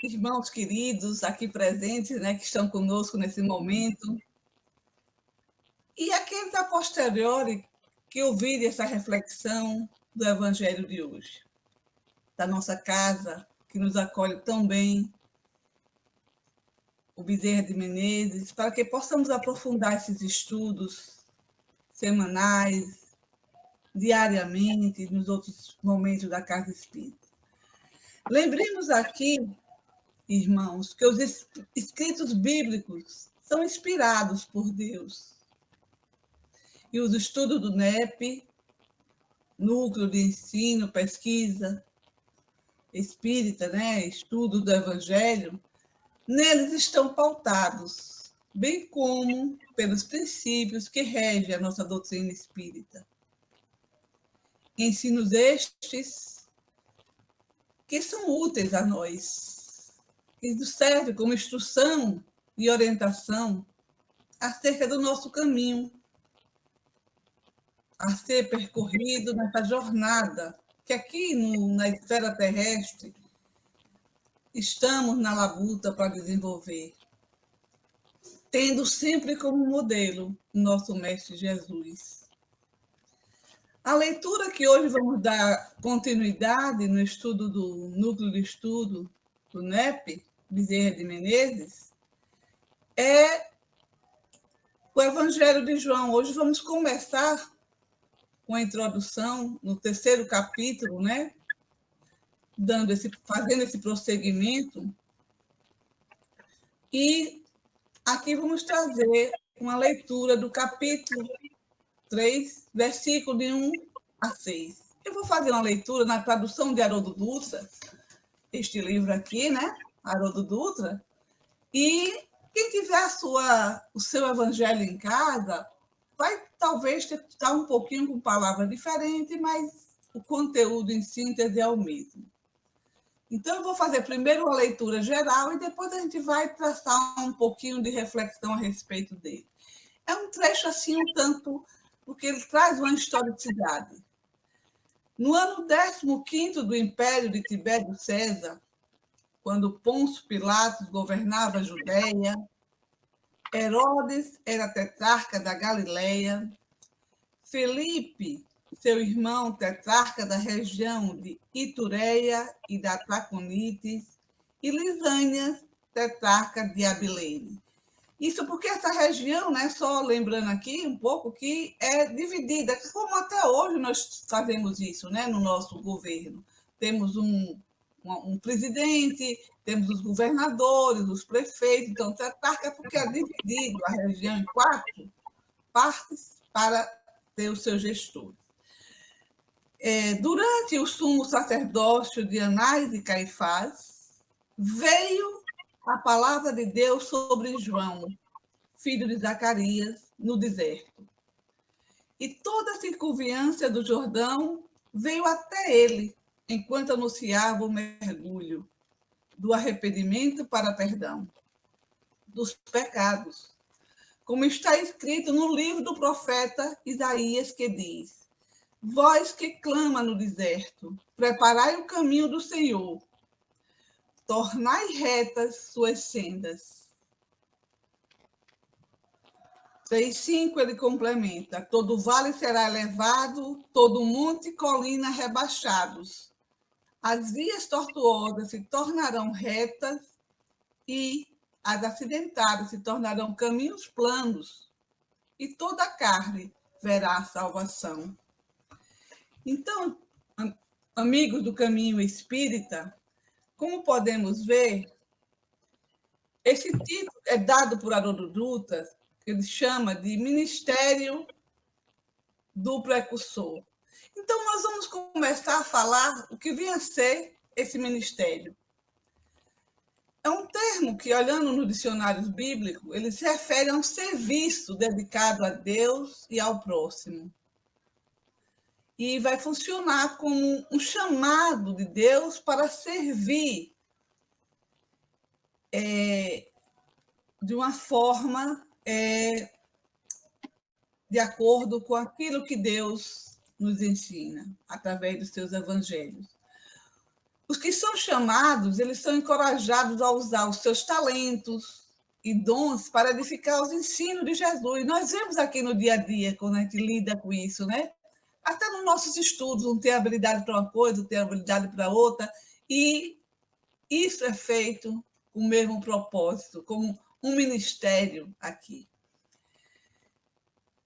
irmãos queridos aqui presentes, né, que estão conosco nesse momento, e aqueles a posteriori que ouvirem essa reflexão do Evangelho de hoje, da nossa casa, que nos acolhe tão bem, o Bezerra de Menezes, para que possamos aprofundar esses estudos semanais, diariamente, nos outros momentos da Casa Espírita. Lembremos aqui, irmãos, que os escritos bíblicos são inspirados por Deus. E os estudos do NEP, Núcleo de Ensino, Pesquisa Espírita, né? Estudo do Evangelho, neles estão pautados, bem como pelos princípios que regem a nossa doutrina espírita. Ensinos estes que são úteis a nós, que nos servem como instrução e orientação acerca do nosso caminho a ser percorrido nessa jornada que aqui na esfera terrestre estamos na labuta para desenvolver, tendo sempre como modelo o nosso Mestre Jesus. A leitura que hoje vamos dar continuidade no estudo do Núcleo de Estudo do NEP, Bezerra de Menezes, é o Evangelho de João. Hoje vamos começar com a introdução no terceiro capítulo, né? Fazendo esse prosseguimento. E aqui vamos trazer uma leitura do capítulo 3, versículo de 1 a 6. Eu vou fazer uma leitura na tradução de Haroldo Dutra, este livro aqui, né? Haroldo Dutra. E quem tiver o seu evangelho em casa, vai talvez estar um pouquinho com palavras diferentes, mas o conteúdo em síntese é o mesmo. Então, eu vou fazer primeiro uma leitura geral e depois a gente vai traçar um pouquinho de reflexão a respeito dele. É um trecho assim, um tanto, porque ele traz uma historicidade. No ano 15º do Império de Tibério César, quando Pôncio Pilatos governava a Judéia, Herodes era tetrarca da Galileia, Felipe, seu irmão, tetrarca da região de Itureia e da Traconites, e Lisânias, tetrarca de Abilene. Isso porque essa região, né, só lembrando aqui um pouco, que é dividida, como até hoje nós fazemos isso, né, no nosso governo. Temos um presidente, temos os governadores, os prefeitos, então tetrarca é porque é dividido a região em 4 partes para ter os seus gestores. Durante o sumo sacerdócio de Anás e Caifás, veio a palavra de Deus sobre João, filho de Zacarias, no deserto. E toda a circunviância do Jordão veio até ele, enquanto anunciava o mergulho do arrependimento para perdão dos pecados, como está escrito no livro do profeta Isaías, que diz: vós que clama no deserto, preparai o caminho do Senhor, tornai retas suas sendas. 6,5 ele complementa: todo vale será elevado, todo monte e colina rebaixados. As vias tortuosas se tornarão retas e as acidentadas se tornarão caminhos planos, e toda a carne verá a salvação. Então, amigos do caminho espírita, como podemos ver, esse título é dado por Haroldo Dutra, que ele chama de Ministério do Precursor. Então, nós vamos começar a falar o que vinha a ser esse ministério. É um termo que, olhando nos dicionários bíblicos, ele se refere a um serviço dedicado a Deus e ao próximo. E vai funcionar como um chamado de Deus para servir de uma forma de acordo com aquilo que Deus nos ensina, através dos seus evangelhos. Os que são chamados, eles são encorajados a usar os seus talentos e dons para edificar os ensinos de Jesus. Nós vemos aqui no dia a dia, quando a gente lida com isso, né? Até nos nossos estudos, um tem habilidade para uma coisa, um tem habilidade para outra, e isso é feito com o mesmo propósito, como um ministério aqui.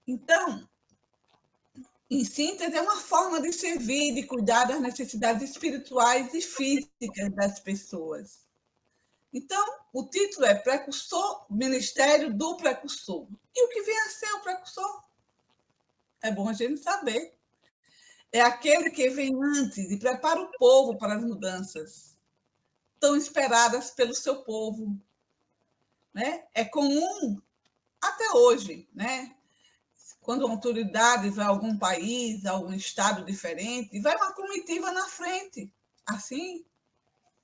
Então, em síntese, é uma forma de servir, de cuidar das necessidades espirituais e físicas das pessoas. Então, o título é Precursor, Ministério do Precursor. E o que vem a ser o precursor? É bom a gente saber. É aquele que vem antes e prepara o povo para as mudanças tão esperadas pelo seu povo. Né? É comum até hoje, né? Quando uma autoridade vai a algum país, a algum estado diferente, vai uma comitiva na frente. Assim,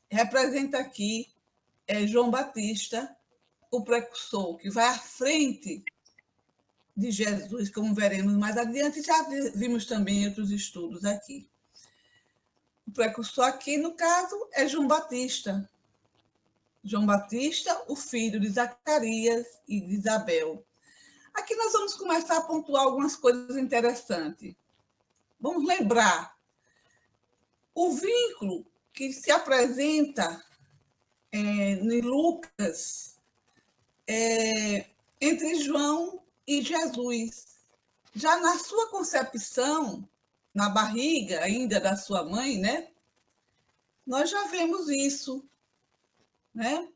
representa aqui João Batista, o precursor, que vai à frente de Jesus, como veremos mais adiante, já vimos também em outros estudos aqui. O precursor aqui, no caso, é João Batista. João Batista, o filho de Zacarias e de Isabel. Aqui nós vamos começar a pontuar algumas coisas interessantes. Vamos lembrar o vínculo que se apresenta em Lucas entre João e Jesus. Já na sua concepção, na barriga ainda da sua mãe, né? Nós já vemos isso, né?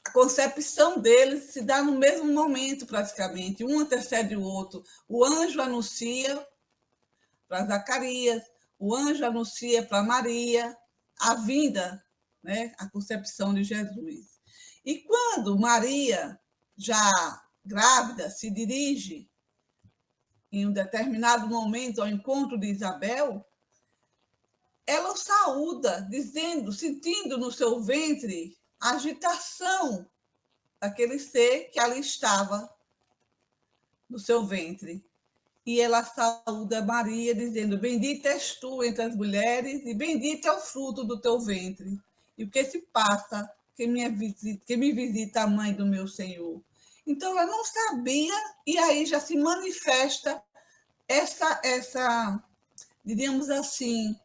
A concepção deles se dá no mesmo momento, praticamente. Um antecede o outro. O anjo anuncia para Zacarias, o anjo anuncia para Maria a vinda, né? A concepção de Jesus. E quando Maria, já grávida, se dirige em um determinado momento ao encontro de Isabel, ela o saúda, dizendo, sentindo no seu ventre a agitação daquele ser que ali estava no seu ventre. E ela saúda Maria, dizendo, bendita és tu entre as mulheres e bendito é o fruto do teu ventre. E o que se passa que me visita a mãe do meu Senhor. Então, ela não sabia, e aí já se manifesta essa diríamos assim,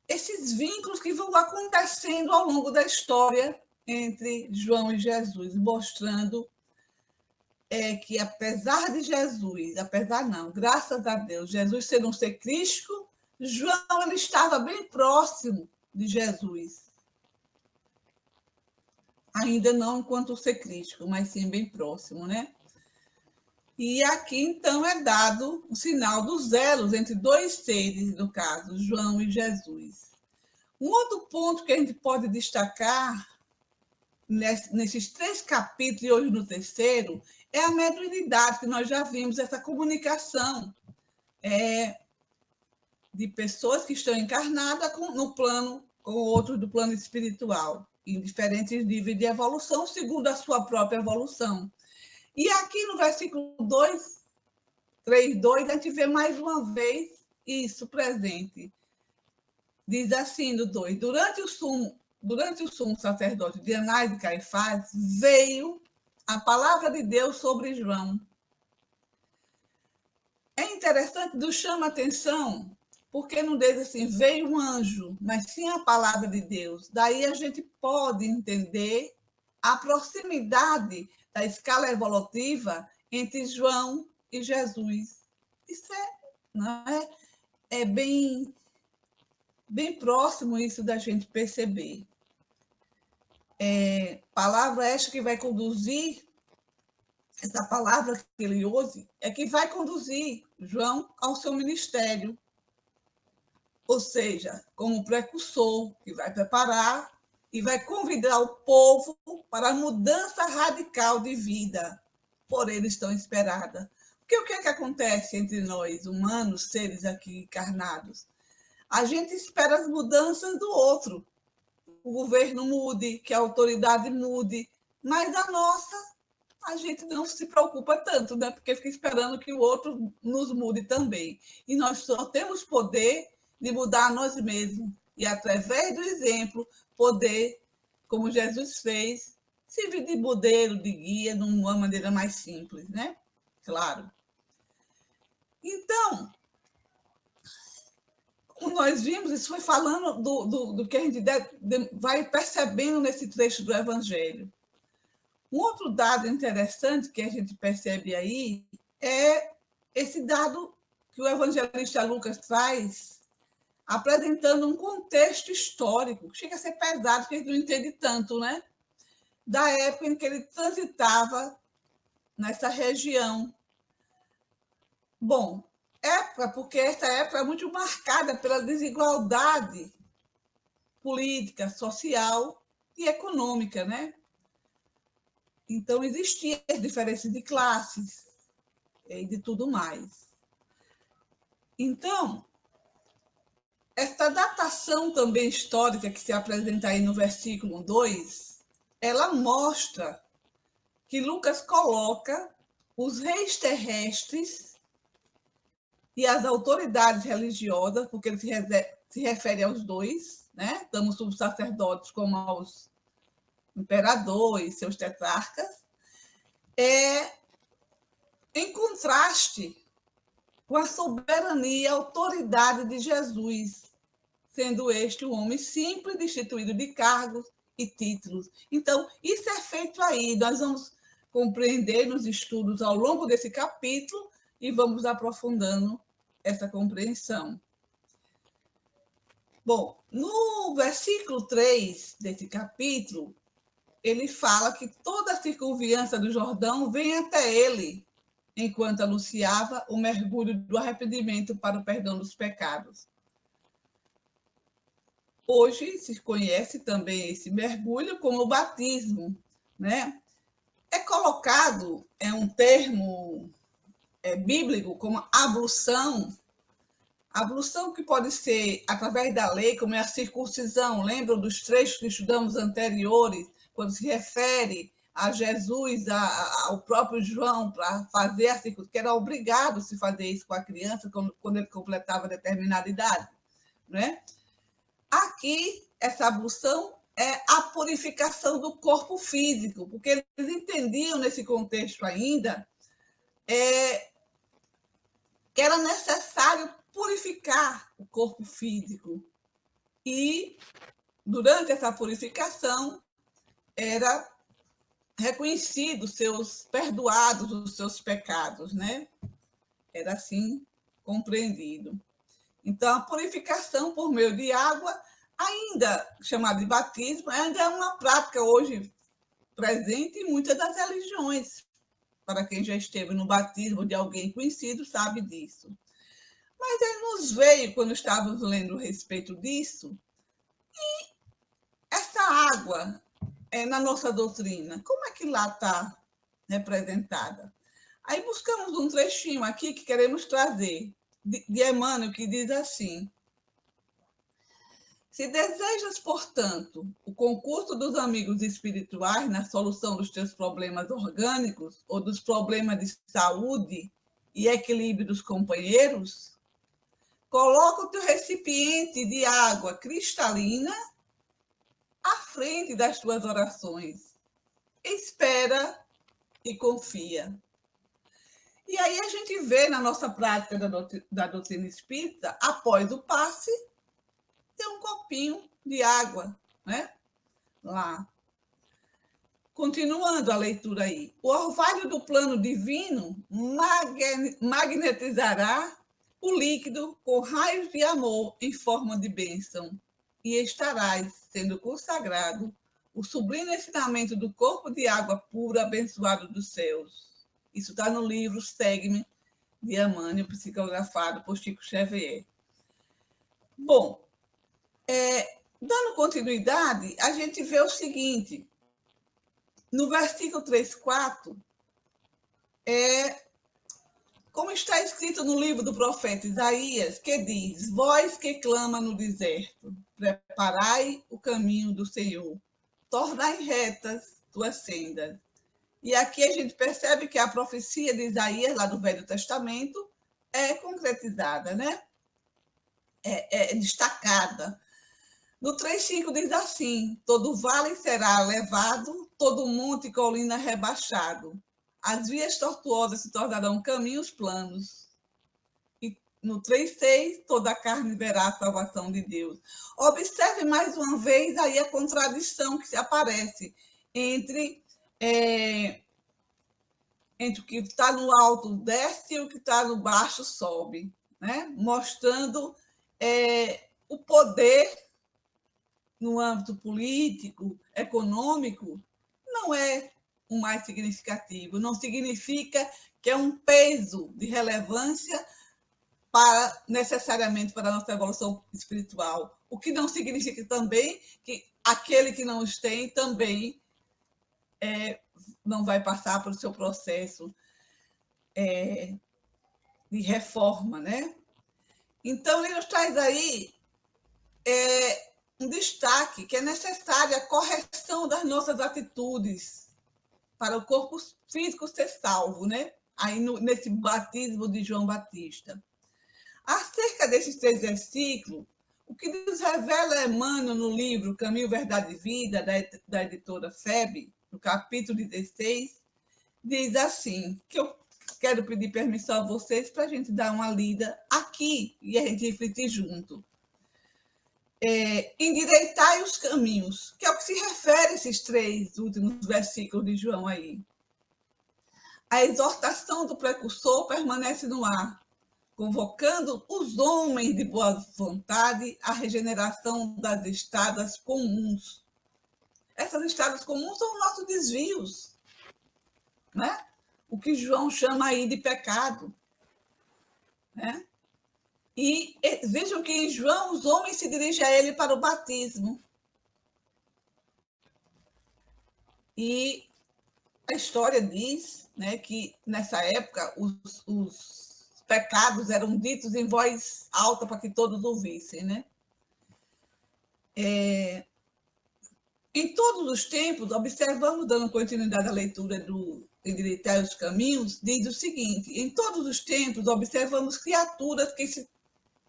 esses vínculos que vão acontecendo ao longo da história entre João e Jesus, mostrando que apesar de Jesus, apesar não, graças a Deus, Jesus ser um ser crístico, João ele estava bem próximo de Jesus. Ainda não enquanto ser crístico, mas sim bem próximo, né? E aqui, então, é dado o sinal dos elos entre dois seres, no caso, João e Jesus. Um outro ponto que a gente pode destacar nesses 3 capítulos, e hoje no terceiro, é a mediunidade, que nós já vimos, essa comunicação de pessoas que estão encarnadas no plano, com outros do plano espiritual, em diferentes níveis de evolução, segundo a sua própria evolução. E aqui no versículo 2, 3, 2, a gente vê mais uma vez isso presente. Diz assim no 2, durante o sumo sacerdote de Anás e Caifás, veio a palavra de Deus sobre João. É interessante, nos chama a atenção, porque não diz assim, veio um anjo, mas sim a palavra de Deus. Daí a gente pode entender a proximidade da escala evolutiva entre João e Jesus. Isso não é bem próximo isso da gente perceber. Palavra esta que vai conduzir, essa palavra que ele usa, é que vai conduzir João ao seu ministério. Ou seja, como precursor, que vai preparar e vai convidar o povo para a mudança radical de vida por eles tão esperada. Porque o que é que acontece entre nós, humanos, seres aqui encarnados? A gente espera as mudanças do outro. O governo mude, que a autoridade mude, mas a nossa, a gente não se preocupa tanto, né? Porque fica esperando que o outro nos mude também. E nós só temos poder de mudar a nós mesmos e, através do exemplo, poder, como Jesus fez, servir de modelo, de guia, de uma maneira mais simples, né? Claro. Então, como nós vimos, isso foi falando do que a gente vai percebendo nesse trecho do Evangelho. Um outro dado interessante que a gente percebe aí é esse dado que o evangelista Lucas traz, apresentando um contexto histórico, que chega a ser pesado, que a gente não entende tanto, né? Da época em que ele transitava nessa região. Bom, época, porque essa época é muito marcada pela desigualdade política, social e econômica, né? Então, existiam as diferenças de classes e de tudo mais. Então, essa datação também histórica que se apresenta aí no versículo 2, ela mostra que Lucas coloca os reis terrestres e as autoridades religiosas, porque ele se refere aos dois, né? Tanto os subsacerdotes como aos imperadores, seus tetrarcas, em contraste com a soberania e autoridade de Jesus, sendo este um homem simples, destituído de cargos e títulos. Então, isso é feito aí. Nós vamos compreender nos estudos ao longo desse capítulo e vamos aprofundando essa compreensão. Bom, no versículo 3 desse capítulo, ele fala que toda a circunviança do Jordão vem até ele, enquanto anunciava o mergulho do arrependimento para o perdão dos pecados. Hoje se conhece também esse mergulho como o batismo, né? É colocado, é um termo bíblico, como ablução que pode ser através da lei, como é a circuncisão. Lembram dos trechos que estudamos anteriores, quando se refere a Jesus, ao próprio João, para fazer a circuncisão, que era obrigado a se fazer isso com a criança quando ele completava determinada idade, né? Aqui, essa ablução é a purificação do corpo físico, porque eles entendiam nesse contexto ainda que era necessário purificar o corpo físico. E, durante essa purificação, era reconhecido perdoados os seus pecados, né? Era assim compreendido. Então, a purificação por meio de água, ainda chamada de batismo, ainda é uma prática hoje presente em muitas das religiões. Para quem já esteve no batismo de alguém conhecido, sabe disso. Mas ele nos veio, quando estávamos lendo a respeito disso, e essa água na nossa doutrina, como é que lá está representada? Aí buscamos um trechinho aqui que queremos trazer, de Emmanuel, que diz assim: se desejas, portanto, o concurso dos amigos espirituais na solução dos teus problemas orgânicos ou dos problemas de saúde e equilíbrio dos companheiros, coloca o teu recipiente de água cristalina à frente das tuas orações. Espera e confia. E aí a gente vê na nossa prática da doutrina espírita, após o passe, tem um copinho de água, né? Lá. Continuando a leitura aí. O orvalho do plano divino magnetizará o líquido com raios de amor em forma de bênção, e estarás sendo consagrado o sublime ensinamento do corpo de água pura abençoado dos céus. Isso está no livro Segue-me, de Emmanuel, psicografado por Chico Xavier. Bom, dando continuidade, a gente vê o seguinte: no versículo 3,4, como está escrito no livro do profeta Isaías, que diz: vós que clama no deserto, preparai o caminho do Senhor, tornai retas tuas sendas. E aqui a gente percebe que a profecia de Isaías, lá do Velho Testamento, é concretizada, né? é destacada. No 3,5 diz assim: todo vale será levado, todo monte e colina rebaixado. As vias tortuosas se tornarão caminhos planos. E no 3,6, toda a carne verá a salvação de Deus. Observe mais uma vez aí a contradição que se aparece entre, entre o que está no alto desce e o que está no baixo sobe, né? Mostrando o poder no âmbito político, econômico, não é o mais significativo, não significa que é um peso de relevância necessariamente para a nossa evolução espiritual. O que não significa também que aquele que não os tem também não vai passar pelo seu processo de reforma, né? Então, ele nos traz aí um destaque que é necessária a correção das nossas atitudes para o corpo físico ser salvo, né? Aí nesse batismo de João Batista. Acerca desses 3 versículos, o que nos revela Emmanuel no livro Caminho, Verdade e Vida, da editora FEB, no capítulo 16, diz assim, que eu quero pedir permissão a vocês para a gente dar uma lida aqui e a gente refletir junto. Endireitai os caminhos, que é o que se refere a esses 3 últimos versículos de João aí. A exortação do precursor permanece no ar, convocando os homens de boa vontade à regeneração das estradas comuns. Essas estradas comuns são os nossos desvios, né? O que João chama aí de pecado, né? E vejam que em João os homens se dirigem a ele para o batismo. E a história diz, né, que nessa época os pecados eram ditos em voz alta para que todos ouvissem, né? Em todos os tempos, observamos, dando continuidade à leitura do Endireitar os Caminhos, diz o seguinte: em todos os tempos, observamos criaturas que se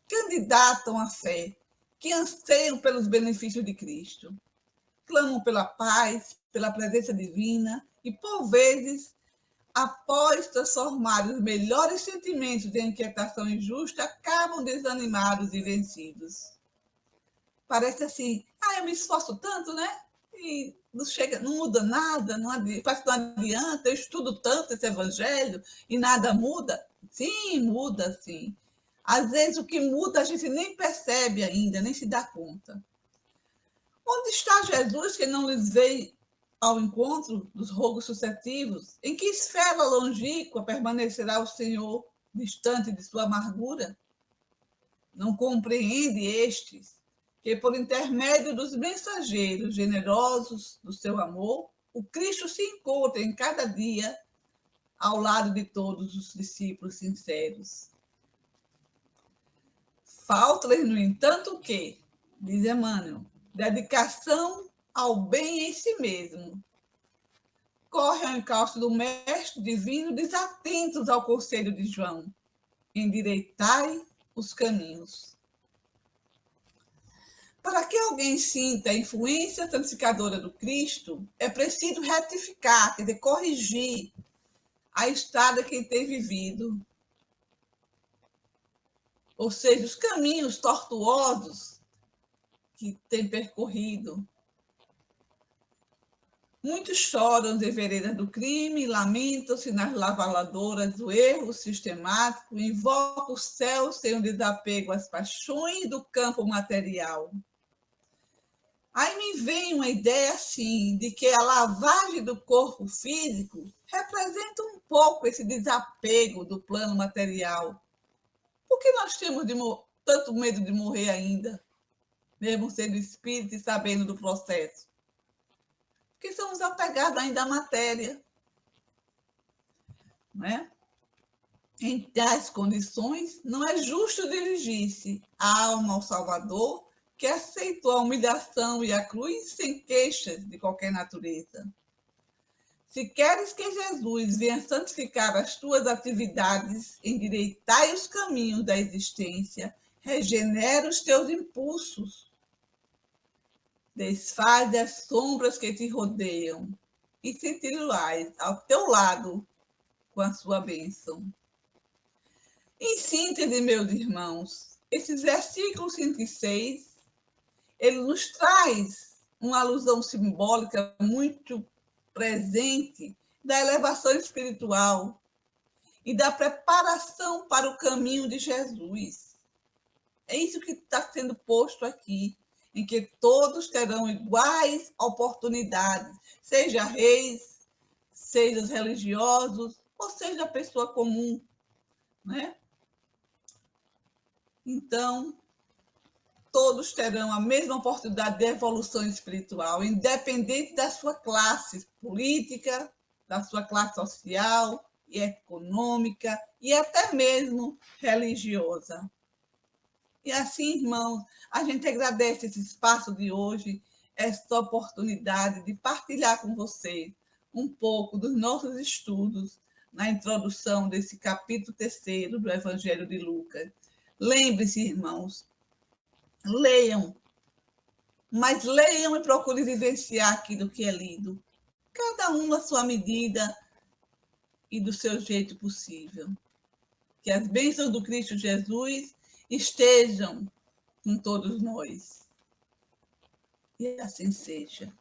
candidatam à fé, que anseiam pelos benefícios de Cristo, clamam pela paz, pela presença divina e, por vezes, após transformar os melhores sentimentos em inquietação injusta, acabam desanimados e vencidos. Parece assim, eu me esforço tanto, né? E não chega, não muda nada, não adianta, parece que não adianta, eu estudo tanto esse evangelho e nada muda. Sim, muda, sim. Às vezes o que muda a gente nem percebe ainda, nem se dá conta. Onde está Jesus que não lhes veio ao encontro dos rogos sucessivos? Em que esfera longínqua permanecerá o Senhor distante de sua amargura? Não compreende estes que, por intermédio dos mensageiros generosos do seu amor, o Cristo se encontra em cada dia ao lado de todos os discípulos sinceros. Falta-lhes, no entanto, o quê? Diz Emmanuel, dedicação ao bem em si mesmo. Corre ao encalço do Mestre Divino, desatentos ao conselho de João. Endireitai os caminhos. Para que alguém sinta a influência santificadora do Cristo, é preciso retificar, quer dizer, corrigir a estrada que ele tem vivido. Ou seja, os caminhos tortuosos que tem percorrido. Muitos choram de veredas do crime, lamentam-se nas lavaladoras do erro sistemático, invocam o céu sem um desapego às paixões do campo material. Aí me vem uma ideia assim, de que a lavagem do corpo físico representa um pouco esse desapego do plano material. Por que nós temos tanto medo de morrer ainda, mesmo sendo espírito e sabendo do processo? Porque somos apegados ainda à matéria. Né? Em tais condições, não é justo dirigir-se a alma ao Salvador, que aceitou a humilhação e a cruz sem queixas de qualquer natureza. Se queres que Jesus venha santificar as tuas atividades, endireitai os caminhos da existência, regenera os teus impulsos, desfaz as sombras que te rodeiam e sentirás ao teu lado com a sua bênção. Em síntese, meus irmãos, esses versículos 5 e 6, ele nos traz uma alusão simbólica muito presente da elevação espiritual e da preparação para o caminho de Jesus. É isso que está sendo posto aqui, em que todos terão iguais oportunidades, seja reis, seja religiosos, ou seja pessoa comum, né? Então, todos terão a mesma oportunidade de evolução espiritual, independente da sua classe política, da sua classe social e econômica e até mesmo religiosa. E assim, irmãos, a gente agradece esse espaço de hoje, essa oportunidade de partilhar com vocês um pouco dos nossos estudos na introdução desse capítulo 3º do Evangelho de Lucas. Lembre-se, irmãos, leiam, mas leiam e procurem vivenciar aquilo que é lido, cada um na sua medida e do seu jeito possível. Que as bênçãos do Cristo Jesus estejam com todos nós. E assim seja.